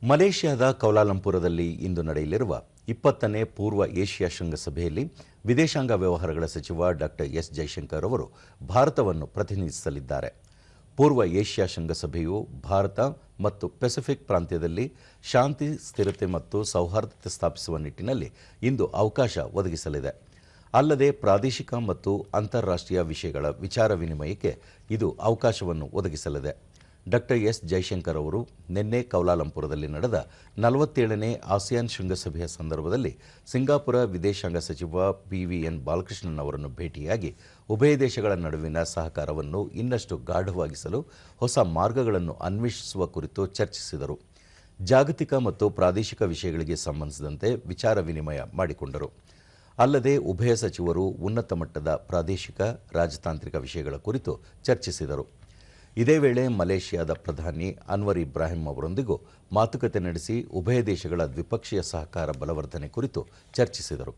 ಮಲೇಷ್ಯಾದ ಕೌಲಾಲಂಪುರದಲ್ಲಿ ಇಂದು ನಡೆಯಲಿರುವ 20ನೇ ಪೂರ್ವ ಏಷ್ಯಾ ಶೃಂಗಸಭೆಯಲ್ಲಿ ವಿದೇಶಾಂಗ ವ್ಯವಹಾರಗಳ ಸಚಿವ ಡಾ ಎಸ್ ಜೈಶಂಕರ್ ಅವರು ಭಾರತವನ್ನು ಪ್ರತಿನಿಧಿಸಲಿದ್ದಾರೆ. ಪೂರ್ವ ಏಷ್ಯಾ ಶೃಂಗಸಭೆಯು ಭಾರತ ಮತ್ತು ಪೆಸಿಫಿಕ್ ಪ್ರಾಂತ್ಯದಲ್ಲಿ ಶಾಂತಿ, ಸ್ಥಿರತೆ ಮತ್ತು ಸೌಹಾರ್ದತೆ ಸ್ಥಾಪಿಸುವ ನಿಟ್ಟಿನಲ್ಲಿ ಇಂದು ಅವಕಾಶ ಒದಗಿಸಲಿದೆ. ಅಲ್ಲದೆ ಪ್ರಾದೇಶಿಕ ಮತ್ತು ಅಂತಾರಾಷ್ಟ್ರೀಯ ವಿಷಯಗಳ ವಿಚಾರ ವಿನಿಮಯಕ್ಕೆ ಇದು ಅವಕಾಶವನ್ನು ಒದಗಿಸಲಿದೆ. ಡಾ ಎಸ್ ಜೈಶಂಕರ್ ಅವರು ನಿನ್ನೆ ಕೌಲಾಲಂಪುರದಲ್ಲಿ ನಡೆದ 47ನೇ ಆಸಿಯಾನ್ ಶೃಂಗಸಭೆಯ ಸಂದರ್ಭದಲ್ಲಿ ಸಿಂಗಾಪುರ ವಿದೇಶಾಂಗ ಸಚಿವ PVN ಬಾಲಕೃಷ್ಣನ್ ಅವರನ್ನು ಭೇಟಿಯಾಗಿ ಉಭಯ ದೇಶಗಳ ನಡುವಿನ ಸಹಕಾರವನ್ನು ಇನ್ನಷ್ಟು ಗಾಢವಾಗಿಸಲು ಹೊಸ ಮಾರ್ಗಗಳನ್ನು ಅನ್ವೇಷಿಸುವ ಕುರಿತು ಚರ್ಚಿಸಿದರು. ಜಾಗತಿಕ ಮತ್ತು ಪ್ರಾದೇಶಿಕ ವಿಷಯಗಳಿಗೆ ಸಂಬಂಧಿಸಿದಂತೆ ವಿಚಾರ ವಿನಿಮಯ ಮಾಡಿಕೊಂಡರು. ಅಲ್ಲದೆ ಉಭಯ ಸಚಿವರು ಉನ್ನತ ಮಟ್ಟದ ಪ್ರಾದೇಶಿಕ, ರಾಜತಾಂತ್ರಿಕ ವಿಷಯಗಳ ಕುರಿತು ಚರ್ಚಿಸಿದರು. ಇದೇ ವೇಳೆ ಮಲೇಷ್ಯಾದ ಪ್ರಧಾನಿ ಅನ್ವರ್ ಇಬ್ರಾಹಿಂ ಅವರೊಂದಿಗೂ ಮಾತುಕತೆ ನಡೆಸಿ ಉಭಯ ದೇಶಗಳ ದ್ವಿಪಕ್ಷೀಯ ಸಹಕಾರ ಬಲವರ್ಧನೆ ಕುರಿತು ಚರ್ಚಿಸಿದರು.